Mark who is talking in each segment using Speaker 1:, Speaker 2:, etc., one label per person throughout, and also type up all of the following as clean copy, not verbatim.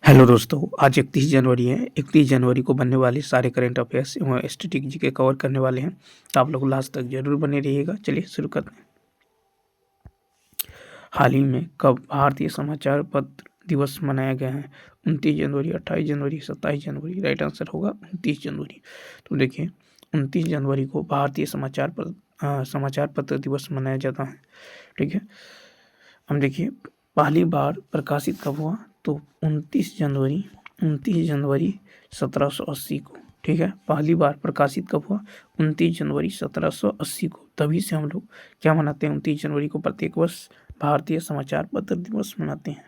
Speaker 1: Hello दोस्तों, आज 31 जनवरी है। 31 जनवरी को बनने वाले सारे करंट अफेयर्स एवं स्टैटिक जीके कवर करने वाले हैं, तो आप लोग लास्ट तक जरूर बने रहिएगा। चलिए शुरू करते हैं। हाल ही में कब भारतीय समाचार पत्र दिवस मनाया गया है? 29 जनवरी, 28 जनवरी, 27 जनवरी। राइट आंसर होगा 29 जनवरी। तो देखिए, 29 जनवरी को भारतीय समाचार पत्र दिवस मनाया जाता है। ठीक है, हम देखिए पहली बार प्रकाशित कब हुआ, तो 29 जनवरी 1780 को। ठीक है, पहली बार प्रकाशित कब हुआ? 29 जनवरी 1780 को। तभी से हम लोग क्या मनाते हैं? 29 जनवरी को प्रत्येक वर्ष भारतीय समाचार पत्र दिवस मनाते हैं।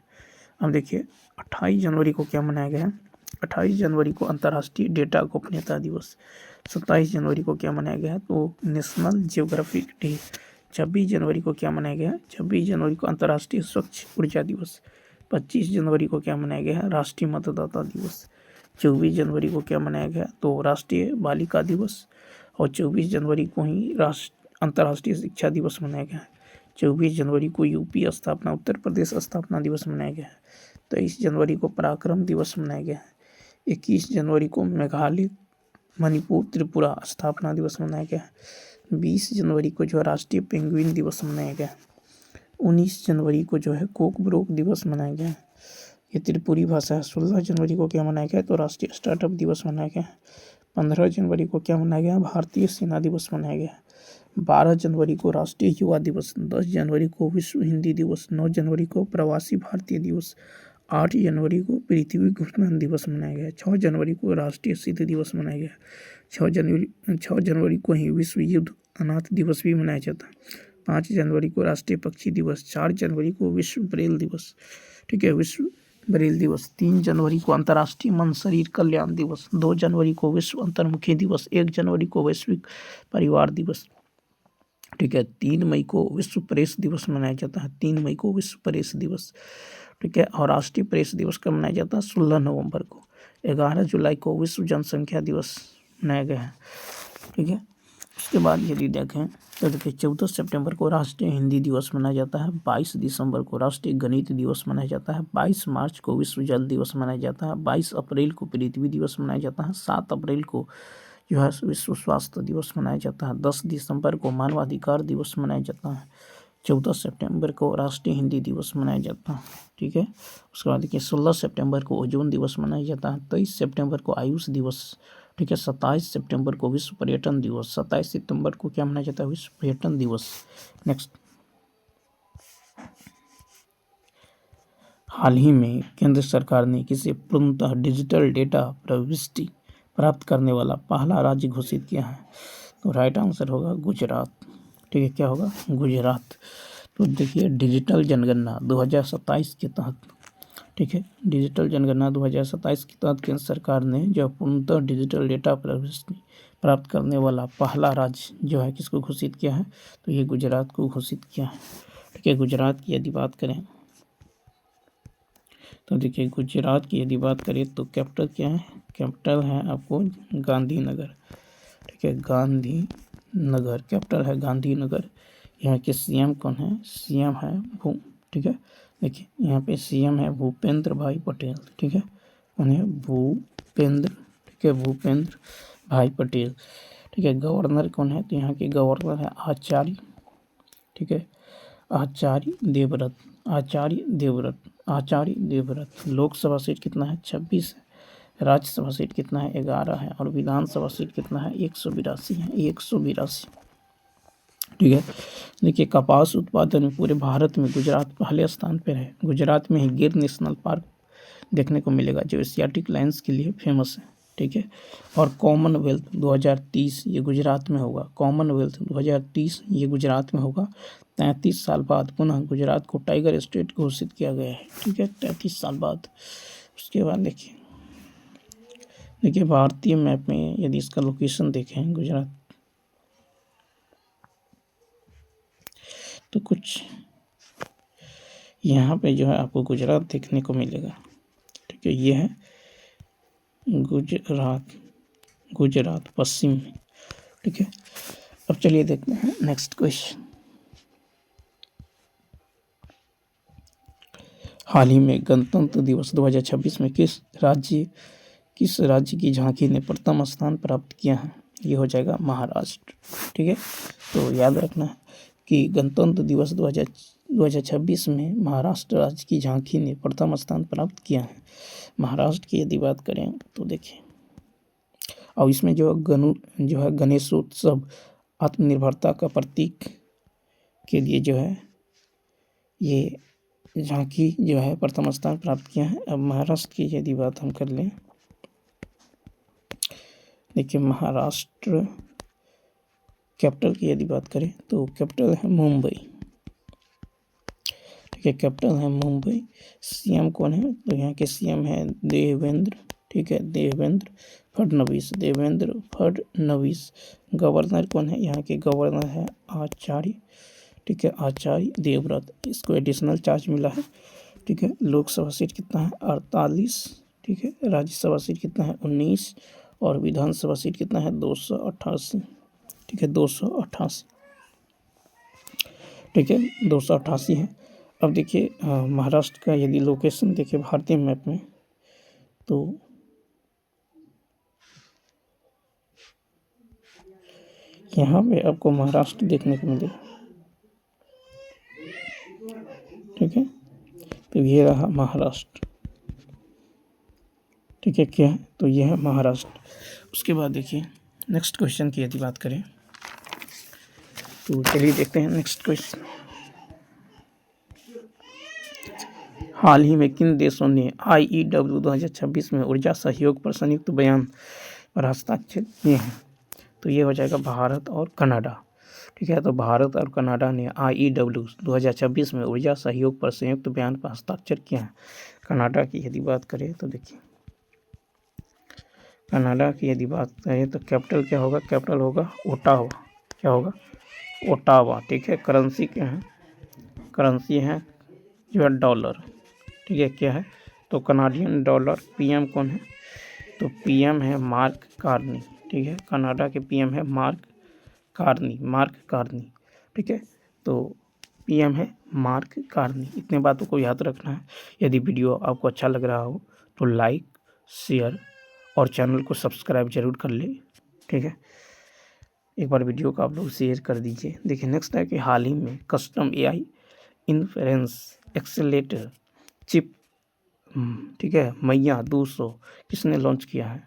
Speaker 1: अब देखिए 28 जनवरी को क्या मनाया गया है? 28 जनवरी को अंतर्राष्ट्रीय डेटा गोपनीयता दिवस। 27 जनवरी को क्या मनाया गया है? तो नेशनल जियोग्राफिक डे। 26 जनवरी को क्या मनाया गया है? 26 जनवरी को अंतर्राष्ट्रीय स्वच्छ ऊर्जा दिवस। 25 जनवरी को क्या मनाया गया है? राष्ट्रीय मतदाता दिवस। 24 जनवरी को क्या मनाया गया? तो राष्ट्रीय बालिका दिवस। और 24 जनवरी को ही अंतर्राष्ट्रीय शिक्षा दिवस मनाया गया है। 24 जनवरी को यूपी स्थापना, उत्तर प्रदेश स्थापना दिवस मनाया गया है। 23 जनवरी को पराक्रम दिवस मनाया गया है। 21 जनवरी को मेघालय, मणिपुर, त्रिपुरा स्थापना दिवस मनाया गया है। 20 जनवरी को जो है राष्ट्रीय पेंगुइन दिवस मनाया गया है। 19 जनवरी को जो है कोकब्रोक दिवस मनाया गया है, ये त्रिपुरी भाषा है। 16 जनवरी को क्या मनाया गया है? तो राष्ट्रीय स्टार्टअप दिवस मनाया गया है। 15 जनवरी को क्या मनाया गया? भारतीय सेना दिवस मनाया गया है। 12 जनवरी को राष्ट्रीय युवा दिवस। 10 जनवरी को विश्व हिंदी दिवस। 9 जनवरी को प्रवासी भारतीय दिवस। 8 जनवरी को पृथ्वी घुटन दिवस मनाया गया है। 6 जनवरी को राष्ट्रीय सिद्ध दिवस मनाया गया है। 6 जनवरी को ही विश्व युद्ध अनाथ दिवस भी मनाया जाता है। 5 जनवरी को राष्ट्रीय पक्षी दिवस। 4 जनवरी को विश्व ब्रेल दिवस। ठीक है, विश्व ब्रेल दिवस। 3 जनवरी को अंतर्राष्ट्रीय मन शरीर कल्याण दिवस। 2 जनवरी को विश्व अंतर्मुखी दिवस। 1 जनवरी को वैश्विक परिवार दिवस। ठीक है, 3 मई को विश्व प्रेस दिवस मनाया जाता है। 3 मई को विश्व प्रेस दिवस। ठीक है, और राष्ट्रीय प्रेस दिवस कब मनाया जाता है? 16 नवंबर को। 11 जुलाई को विश्व जनसंख्या दिवस मनाया गया है। ठीक है, उसके बाद यदि देखें तो देखिए 14 सितंबर को राष्ट्रीय हिंदी दिवस मनाया जाता है। 22 दिसंबर को राष्ट्रीय गणित दिवस मनाया जाता है। 22 मार्च को विश्व जल दिवस मनाया जाता है। 22 अप्रैल को पृथ्वी दिवस मनाया जाता है। 7 अप्रैल को जो है विश्व स्वास्थ्य दिवस मनाया जाता है। 10 दिसंबर को मानवाधिकार दिवस मनाया जाता है। 14 सितंबर को राष्ट्रीय हिंदी दिवस मनाया जाता है। ठीक है, उसके बाद देखिए 16 सितंबर को ओजोन दिवस मनाया जाता है। 23 सितंबर को आयुष दिवस। ठीक है, 27 सितंबर को विश्व पर्यटन दिवस। 27 सितंबर को क्या मनाया जाता है? विश्व पर्यटन दिवस। नेक्स्ट, हाल ही में केंद्र सरकार ने किसे पूर्णतः डिजिटल डेटा प्रविष्टि प्राप्त करने वाला पहला राज्य घोषित किया है? तो राइट आंसर होगा गुजरात। ठीक है, क्या होगा? गुजरात। तो देखिए डिजिटल जनगणना 2027 के तहत, ठीक है, डिजिटल जनगणना 2027 के तहत केंद्र सरकार ने जो पूर्णतः डिजिटल डेटा प्रविष्टि प्राप्त करने वाला पहला राज्य जो है किसको घोषित किया है? तो ये गुजरात को घोषित किया है। ठीक है, गुजरात की यदि बात करें तो देखिए गुजरात की यदि बात करें तो कैपिटल क्या है? कैपिटल है आपको गांधीनगर। ठीक है, गांधीनगर कैपिटल है गांधीनगर। यहाँ के सीएम कौन है? सीएम है ठीक है, देखिए यहाँ पे सीएम है भूपेंद्र भाई पटेल। ठीक है, कौन है? भूपेंद्र। ठीक है, भूपेंद्र भाई पटेल। ठीक है, गवर्नर कौन है? तो यहाँ के गवर्नर है आचार्य। ठीक है, आचार्य देवव्रत। आचार्य देवव्रत। लोकसभा सीट कितना है? 26 है। राज्यसभा सीट कितना है? 11 है। और विधानसभा सीट कितना है? 182 है। 182। ठीक है, देखिए कपास उत्पादन में पूरे भारत में गुजरात पहले स्थान पर है। गुजरात में ही गिर नेशनल पार्क देखने को मिलेगा जो एशियाटिक लायंस के लिए फेमस है। ठीक है, और कॉमनवेल्थ 2030 ये गुजरात में होगा। कॉमनवेल्थ 2030 ये गुजरात में होगा। 33 साल बाद पुनः गुजरात को टाइगर स्टेट घोषित किया गया है। ठीक है, 33 साल बाद। उसके बाद देखिए भारतीय मैप में यदि इसका लोकेशन देखें गुजरात, तो कुछ यहाँ पे जो है आपको गुजरात देखने को मिलेगा। ठीक है, ये है गुजरात पश्चिम में। ठीक है, अब चलिए देखते हैं नेक्स्ट क्वेश्चन। हाल ही में गणतंत्र दिवस 2026 में किस राज्य की झांकी ने प्रथम स्थान प्राप्त किया है? ये हो जाएगा महाराष्ट्र। ठीक है, तो याद रखना है कि गणतंत्र दिवस 2026 में महाराष्ट्र राज्य की झांकी ने प्रथम स्थान प्राप्त किया है। महाराष्ट्र की यदि बात करें तो देखिए, और इसमें जो है गणेशोत्सव आत्मनिर्भरता का प्रतीक के लिए जो है ये झांकी जो है प्रथम स्थान प्राप्त किया है। अब महाराष्ट्र की यदि बात हम कर लें, देखिए महाराष्ट्र कैपिटल की यदि बात करें तो कैपिटल है मुंबई। ठीक है, कैपिटल है मुंबई। सीएम कौन है? तो यहाँ के सीएम है देवेंद्र। ठीक है, देवेंद्र फडणवीस। गवर्नर कौन है? यहाँ के गवर्नर है आचार्य। ठीक है, आचार्य देवव्रत। इसको एडिशनल चार्ज मिला है। ठीक है, लोकसभा सीट कितना है? 48। ठीक है, राज्यसभा सीट कितना है? 19। और विधानसभा सीट कितना है? 288। ठीक है, 288। ठीक है, 288 है। अब देखिए महाराष्ट्र का यदि लोकेशन देखिए भारतीय मैप में, तो यहाँ पे आपको महाराष्ट्र देखने को मिलेगा। ठीक है, तो ये रहा महाराष्ट्र। ठीक है, क्या है? तो ये है महाराष्ट्र। उसके बाद देखिए नेक्स्ट क्वेश्चन की यदि बात करें तो चलिए देखते हैं नेक्स्ट क्वेश्चन। हाल ही में किन देशों ने IEW 2026 में ऊर्जा सहयोग पर संयुक्त बयान पर हस्ताक्षर किए हैं? तो ये हो जाएगा भारत और कनाडा। ठीक है, तो भारत और कनाडा ने IEW 2026 में ऊर्जा सहयोग पर संयुक्त बयान पर हस्ताक्षर किया है। कनाडा की यदि बात करें तो देखिए, कनाडा की यदि बात करें तो कैपिटल क्या होगा? कैपिटल होगा ओटावा। क्या होगा? ओटावा। ठीक है, करेंसी क्या है? करेंसी है जो है डॉलर। ठीक है, क्या है? तो कनाडियन डॉलर। पीएम कौन है? तो पीएम है मार्क कार्नी। ठीक है, कनाडा के पीएम है मार्क कार्नी। ठीक है, तो पीएम है मार्क कार्नी। इतने बातों को याद रखना है। यदि वीडियो आपको अच्छा लग रहा हो तो लाइक, शेयर और चैनल को सब्सक्राइब जरूर कर ले। ठीक है, एक बार वीडियो को आप लोग शेयर कर दीजिए। देखिए नेक्स्ट है कि हाल ही में custom AI inference accelerator chip, ठीक है, मैया 200 किसने लॉन्च किया है?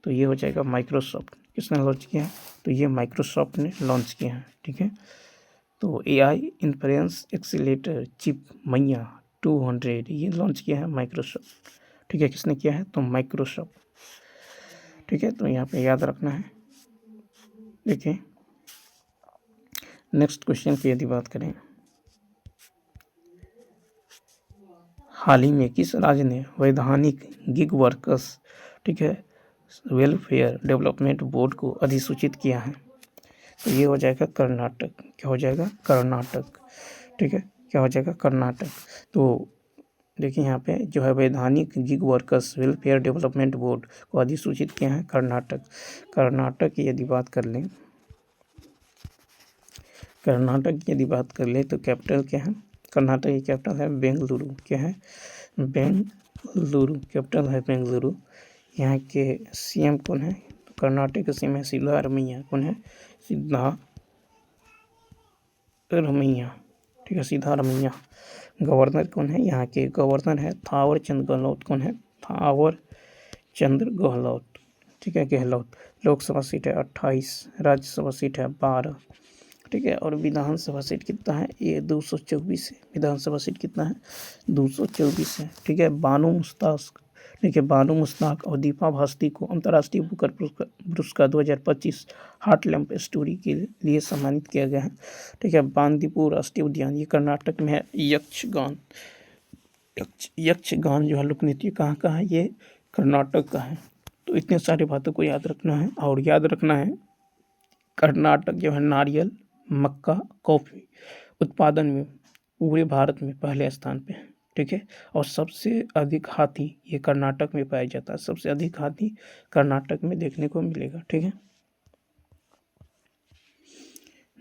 Speaker 1: तो ये हो जाएगा माइक्रोसॉफ्ट। किसने लॉन्च किया है? तो ये माइक्रोसॉफ्ट ने लॉन्च किया है। ठीक है, तो AI इन्फ्रेंस एक्सेलेरेटर चिप मैया 200 ये लॉन्च किया है माइक्रोसॉफ्ट। ठीक है, किसने किया है? तो माइक्रोसॉफ्ट। ठीक है, तो यहाँ पे याद रखना है। देखिए नेक्स्ट क्वेश्चन की यदि बात करें, हाल ही में किस राज्य ने वैधानिक गिग वर्कर्स, ठीक है, वेलफेयर डेवलपमेंट बोर्ड को अधिसूचित किया है? तो ये हो जाएगा कर्नाटक। क्या हो जाएगा? कर्नाटक। ठीक है, क्या हो जाएगा? कर्नाटक। तो देखिए यहाँ पे जो है वैधानिक gig workers welfare development board को अधिसूचित किया है कर्नाटक। कर्नाटक की यदि बात कर लें, कर्नाटक की यदि बात कर ले तो कैपिटल क्या है? कर्नाटक की कैपिटल है बेंगलुरु। क्या है? बेंगलुरु। कैपिटल है बेंगलुरु। यहाँ के सीएम कौन है? तो कर्नाटक के सीएम है सिद्धारमैया। कौन है? सिद्धारमैया। ठीक है, सिद्धारमैया। गवर्नर कौन है? यहाँ के गवर्नर है थावर चंद गहलोत। कौन है? थावर चंद्र गहलोत। ठीक है, गहलोत। लोकसभा सीट है 28, राज्यसभा सीट है 12। ठीक है, और विधानसभा सीट कितना है? ये 224 है। विधानसभा सीट कितना है? 224 है। ठीक है, बानो मुश्ताक। ठीक है, बानो मुश्ताक और दीपा भास्ती को अंतर्राष्ट्रीय बुकर पुरस्कार 2025 हार्ट लैम्प स्टोरी के लिए सम्मानित किया गया है। ठीक है, बांदीपुर राष्ट्रीय उद्यान ये कर्नाटक में है। यक्षगान जो है लोक नृत्य कहाँ का है? ये कर्नाटक का है। तो इतने सारी बातों को याद रखना है। और याद रखना है कर्नाटक जो है नारियल, मक्का, कॉफ़ी उत्पादन में पूरे भारत में पहले स्थान पे है। ठीक है, और सबसे अधिक हाथी ये कर्नाटक में पाया जाता है। सबसे अधिक हाथी कर्नाटक में देखने को मिलेगा। ठीक है,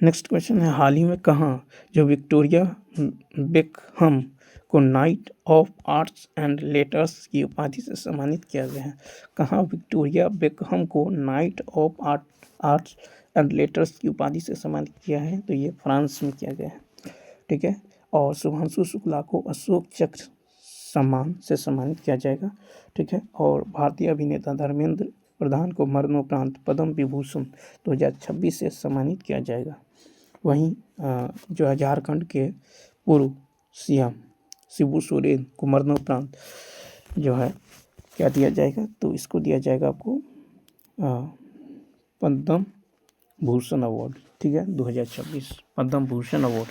Speaker 1: नेक्स्ट क्वेश्चन है, हाल ही में कहाँ जो विक्टोरिया बेकहम को night of arts and letters की उपाधि से सम्मानित किया गया है? कहाँ विक्टोरिया बेकहम को night of arts and letters की उपाधि से सम्मानित किया है? तो ये फ्रांस में किया गया है, ठीक है। और शुभांशु शुक्ला को अशोक चक्र सम्मान से सम्मानित किया जाएगा, ठीक है। और भारतीय अभिनेता धर्मेंद्र प्रधान को मरणोपरांत पद्म विभूषण 2026 से सम्मानित किया जाएगा। वहीं जो है झारखंड के पूर्व सीएम शिबू सोरेन को मरणोपरांत जो है क्या दिया जाएगा? तो इसको दिया जाएगा आपको पद्म भूषण अवार्ड, ठीक है। 2026 पद्म भूषण अवार्ड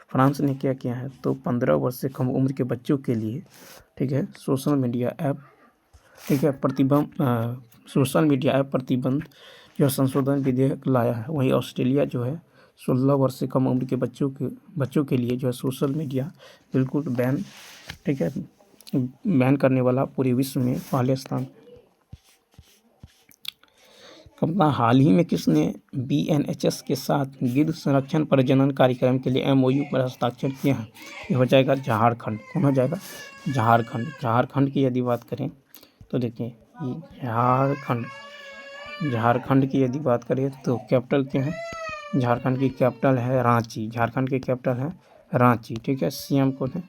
Speaker 1: फ्रांस ने क्या किया है? तो 15 वर्ष से कम उम्र के बच्चों के लिए, ठीक है, सोशल मीडिया ऐप, ठीक है, सोशल मीडिया ऐप प्रतिबंध जो संशोधन विधेयक लाया है। वहीं ऑस्ट्रेलिया जो है 16 वर्ष से कम उम्र के बच्चों के लिए जो है सोशल मीडिया बिल्कुल बैन, ठीक है, बैन करने वाला पूरे विश्व में पहले स्थान। अपना हाल ही में किसने BNHS के साथ गिद्ध संरक्षण प्रजनन कार्यक्रम के लिए MOU पर हस्ताक्षर किया है? ये हो जाएगा झारखंड। कौन हो जाएगा? झारखंड की यदि बात करें तो देखिए झारखंड की यदि बात करें तो कैपिटल क्या है? झारखंड की कैपिटल है रांची। झारखंड की कैपिटल है रांची, ठीक है। CM कौन है?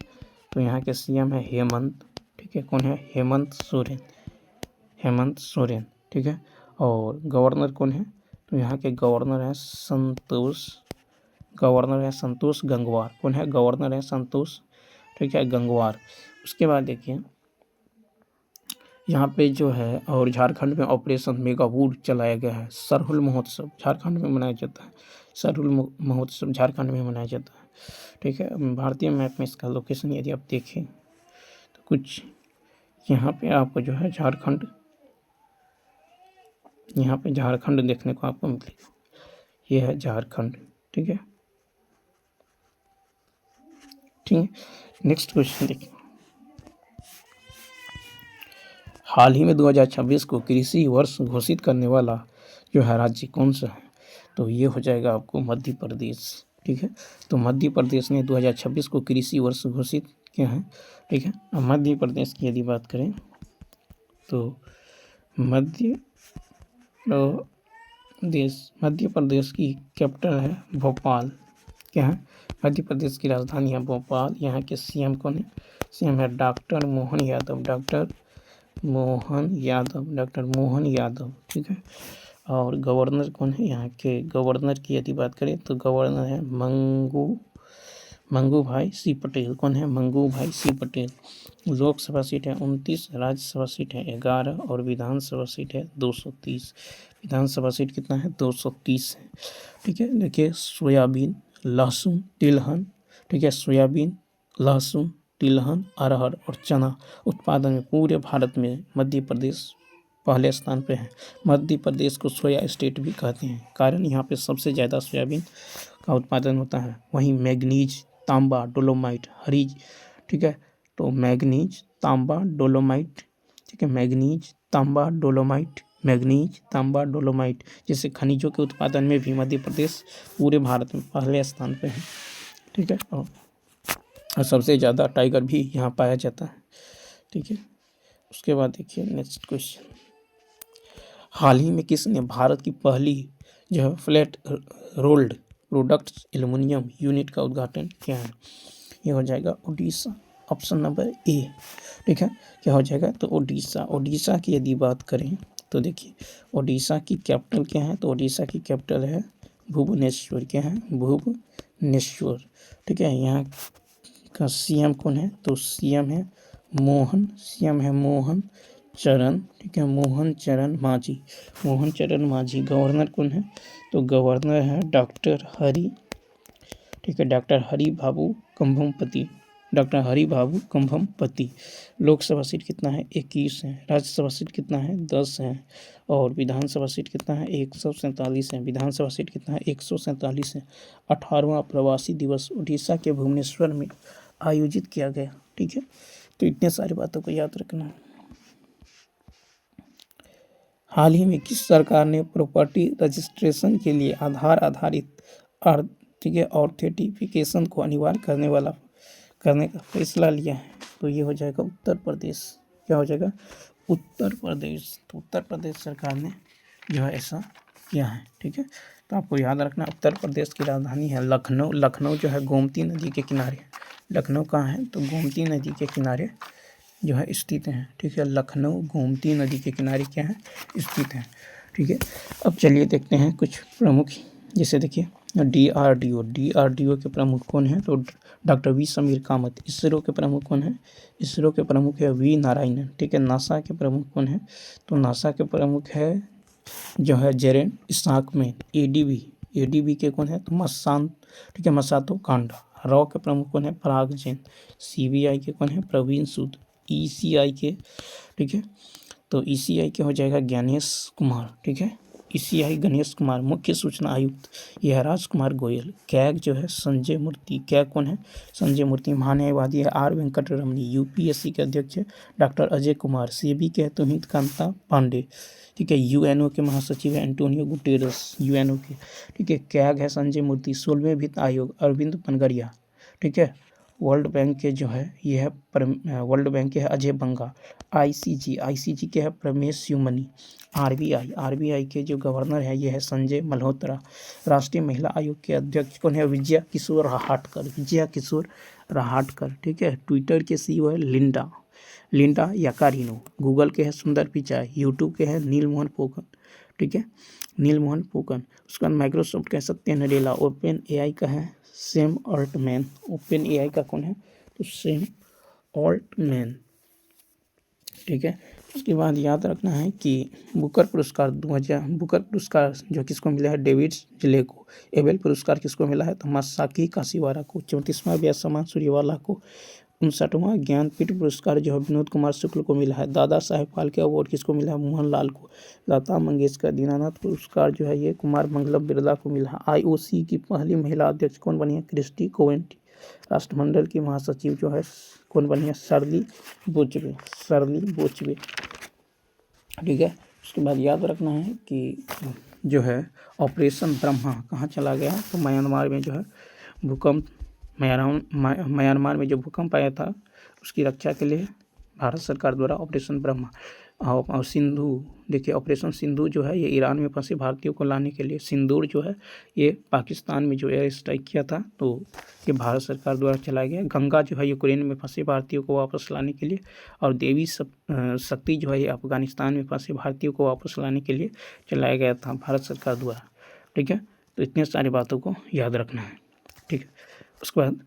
Speaker 1: तो यहाँ के CM है हेमंत, ठीक है। कौन है? हेमंत सोरेन, ठीक है। और गवर्नर कौन है? तो यहाँ के गवर्नर है संतोष गंगवार। कौन है? गवर्नर है संतोष, ठीक है, गंगवार। उसके बाद देखिए यहाँ पे जो है और झारखंड में ऑपरेशन मेगावूड चलाया गया है। सरहुल महोत्सव झारखंड में मनाया जाता है। सरहुल महोत्सव झारखंड में मनाया जाता है, ठीक है। भारतीय मैप में इसका लोकेशन यदि आप देखें तो कुछ यहाँ पे आपको जो है झारखंड देखने को आपको मिलेगा। ये है झारखंड, ठीक है। नेक्स्ट क्वेश्चन देखिए, हाल ही में 2026 को कृषि वर्ष घोषित करने वाला जो है राज्य कौन सा है? तो ये हो जाएगा आपको मध्य प्रदेश, ठीक है। तो मध्य प्रदेश ने 2026 को कृषि वर्ष घोषित किया है, ठीक है। मध्य प्रदेश की यदि बात करें तो मध्य प्रदेश की कैपिटल है भोपाल। क्या है? मध्य प्रदेश की राजधानी है भोपाल। यहाँ के CM कौन है? CM है डॉक्टर मोहन यादव, ठीक है। और गवर्नर कौन है? यहाँ के गवर्नर की यदि बात करें तो गवर्नर है मंगू भाई सी पटेल। कौन है? मंगू भाई सी पटेल। लोकसभा सीट है 29, राज्यसभा सीट है 11 और विधानसभा सीट है 230। विधानसभा सीट कितना है? 230 है, ठीक है। देखिए सोयाबीन, लहसुन, तिलहन, ठीक है, सोयाबीन, लहसुन, तिलहन, अरहर और चना उत्पादन में पूरे भारत में मध्य प्रदेश पहले स्थान पे है। मध्य प्रदेश को सोया स्टेट भी कहते हैं, कारण यहाँ पे सबसे ज़्यादा सोयाबीन का उत्पादन होता है। वहीं मैग्नीज, तांबा, डोलोमाइट, हरीज, ठीक है। तो मैग्नीज, तांबा, डोलोमाइट, ठीक है, मैग्नीज, तांबा, डोलोमाइट जैसे खनिजों के उत्पादन में भी मध्य प्रदेश पूरे भारत में पहले स्थान पे है, ठीक है। और सबसे ज़्यादा टाइगर भी यहाँ पाया जाता है, ठीक है। उसके बाद देखिए नेक्स्ट क्वेश्चन, हाल ही में किसने भारत की पहली जो है flat rolled products aluminium unit का उद्घाटन किया है? ये हो जाएगा उड़ीसा, ऑप्शन नंबर A, ठीक है। क्या हो जाएगा? तो उड़ीसा की यदि बात करें तो देखिए उड़ीसा की कैपिटल क्या है? तो उड़ीसा की कैपिटल है भुवनेश्वर। क्या है? भुवनेश्वर, ठीक है। यहाँ का CM कौन है? तो CM है मोहन चरण, ठीक है, मोहन चरण माझी। गवर्नर कौन है? तो गवर्नर है डॉक्टर हरि, ठीक है, डॉक्टर हरि बाबू कंभमपति। लोकसभा सीट कितना है? 21 है। राज्यसभा सीट कितना है? 10 है। और विधानसभा सीट कितना है? 147 है। विधानसभा सीट कितना है? 147 है। 18वां प्रवासी दिवस उड़ीसा के भुवनेश्वर में आयोजित किया गया, ठीक है। तो इतने सारी बातों को याद रखना। हाल ही में किस सरकार ने प्रॉपर्टी रजिस्ट्रेशन के लिए आधार आधारित, ठीक है, ऑथेंटिफिकेशन को अनिवार्य करने का फैसला लिया है, तो ये हो जाएगा उत्तर प्रदेश। क्या हो जाएगा? उत्तर प्रदेश। तो उत्तर प्रदेश सरकार ने जो है ऐसा किया है। ठीक है, तो आपको याद रखना उत्तर प्रदेश की राजधानी है लखनऊ। लखनऊ जो है गोमती नदी के किनारे। लखनऊ कहाँ है? तो गोमती नदी के किनारे जो है स्थित है। ठीक है, लखनऊ गोमती नदी के किनारे क्या है? स्थित है। ठीक है, अब चलिए देखते हैं कुछ प्रमुख, जैसे देखिए DRDO। DRDO के प्रमुख कौन है? तो डॉक्टर वी समीर कामत। इसरो के प्रमुख कौन है? इसरो के प्रमुख है वी नारायणन। ठीक है, नासा के प्रमुख कौन है? तो नासा के प्रमुख है जो है जेरेन इसाकमैन। ADB के कौन है? तो मसांत। ठीक है, मसातो कांडा। रॉ के प्रमुख कौन है? पराग जैन। CBI के कौन है? प्रवीण सूद। ECI के, ठीक है, तो ECI के हो जाएगा ज्ञानेश कुमार। ठीक है, ECI गणेश कुमार। मुख्य सूचना आयुक्त यह राजकुमार गोयल। कैग जो है संजय मूर्ति। कैग कौन है? संजय मूर्ति। महान्यायवादी है R वेंकटरमणी। UPSC के अध्यक्ष है डॉक्टर अजय कुमार। सेबी के है तुहित कांता पांडे। ठीक है, UNO के महासचिव है एंटोनियो गुटेरस, UNO के। ठीक है, कैग है संजय मूर्ति। 16वें वित्त आयोग अरविंद पनगरिया। ठीक है, वर्ल्ड बैंक के जो है ये है वर्ल्ड बैंक के है अजय बंगा। ICG के है प्रमेश शिवमणि। RBI के जो गवर्नर है ये है संजय मल्होत्रा। राष्ट्रीय महिला आयोग के अध्यक्ष कौन है? विजया किशोर रहाटकर। ठीक है, ट्विटर के CEO है लिंडा याकारिनो। गूगल के है सुंदर पिचाई। यूट्यूब के है नीलमोहन पोकन। ठीक है, नीलमोहन पोकन। उसके बाद माइक्रोसॉफ्ट का है सत्य नडेला। ओपन AI का है सैम ऑल्टमैन। ओपन AI का कौन है? तो सैम ऑल्टमैन। ठीक है, उसके बाद याद रखना है कि बुकर पुरस्कार जो किसको मिला है? डेविड जिले को। एबेल पुरस्कार किसको मिला है? तो मासाकी काशीवारा को। 34वां व्यास सम्मान सूर्यवाला को। 59वां ज्ञानपीठ पुरस्कार जो है विनोद कुमार शुक्ल को मिला है। दादा साहेब फाल्के अवार्ड किसको मिला है? मोहनलाल को। लता मंगेशकर दीनानाथ पुरस्कार जो है ये कुमार मंगलम बिरला को मिला है। IOC की पहली महिला अध्यक्ष कौन बनी है? क्रिस्टी कोवेंटी। राष्ट्रमंडल की महासचिव जो है कौन बनी है? शर्ली बोचवे। ठीक है, उसके बाद याद रखना है कि जो है ऑपरेशन ब्रह्मा कहाँ चला गया? तो म्यांमार में जो है भूकंप, म्यांमार में जो भूकंप आया था उसकी रक्षा के लिए भारत सरकार द्वारा ऑपरेशन ब्रह्मा। और सिंधु, देखिए ऑपरेशन सिंधु जो है ये ईरान में फंसे भारतीयों को लाने के लिए। सिंदूर जो है ये पाकिस्तान में जो एयर स्ट्राइक किया था तो ये भारत सरकार द्वारा चलाया गया। गंगा जो है यूक्रेन में फंसे भारतीयों को वापस लाने के लिए। और देवी शक्ति जो है ये अफगानिस्तान में फंसे भारतीयों को वापस लाने के लिए चलाया गया था भारत सरकार द्वारा। ठीक है, तो इतने सारी बातों को याद रखना है। ठीक है, उसके बाद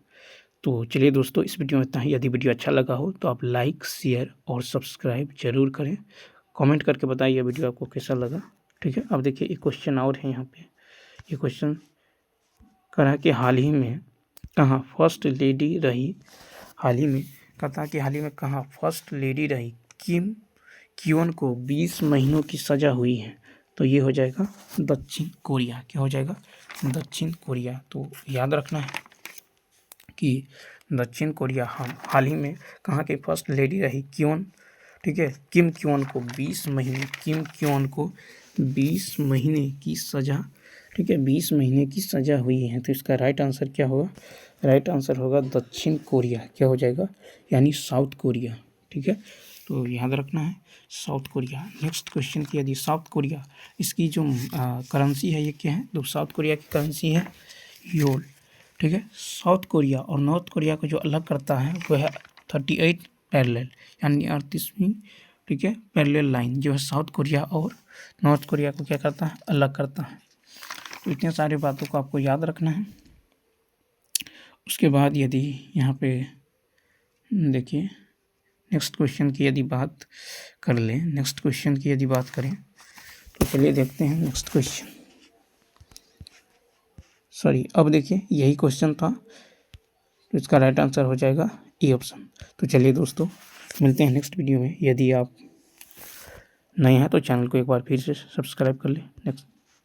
Speaker 1: तो चलिए दोस्तों इस वीडियो में इतना ही। यदि वीडियो अच्छा लगा हो तो आप लाइक, शेयर और सब्सक्राइब जरूर करें। कमेंट करके बताइए वीडियो आपको कैसा लगा। ठीक है, अब देखिए एक क्वेश्चन और है यहाँ पे। ये क्वेश्चन करा कि हाल ही में कहाँ फर्स्ट लेडी रही? हाल ही में कहाँ फर्स्ट लेडी रही किम क्योन को 20 महीनों की सज़ा हुई है? तो ये हो जाएगा दक्षिण कोरिया। क्या हो जाएगा? दक्षिण कोरिया। तो याद रखना है कि दक्षिण कोरिया हाल ही में कहाँ की फर्स्ट लेडी रही? क्योन। ठीक है, किम क्योन को 20 महीने की सज़ा, ठीक है, 20 महीने की सज़ा हुई है। तो इसका राइट आंसर क्या होगा? राइट आंसर होगा दक्षिण कोरिया। क्या हो जाएगा? यानी साउथ कोरिया। ठीक है, तो याद रखना है साउथ कोरिया। नेक्स्ट क्वेश्चन की यदि साउथ कोरिया इसकी जो करेंसी है ये क्या है? तो साउथ कोरिया की करेंसी है योल। ठीक है, साउथ कोरिया और नॉर्थ कोरिया को जो अलग करता है वह है 38 पैरेलल, यानी 38वीं, ठीक है, पैरेलल लाइन जो है साउथ कोरिया और नॉर्थ कोरिया को क्या करता है? अलग करता है। तो इतने सारी बातों को आपको याद रखना है। उसके बाद यदि यहाँ पे देखिए नेक्स्ट क्वेश्चन की यदि बात करें तो चलिए देखते हैं नेक्स्ट क्वेश्चन। अब देखिए यही क्वेश्चन था, तो इसका राइट आंसर हो जाएगा ए ऑप्शन। तो चलिए दोस्तों मिलते हैं नेक्स्ट वीडियो में। यदि आप नए हैं तो चैनल को एक बार फिर से सब्सक्राइब कर लें। नेक्स्ट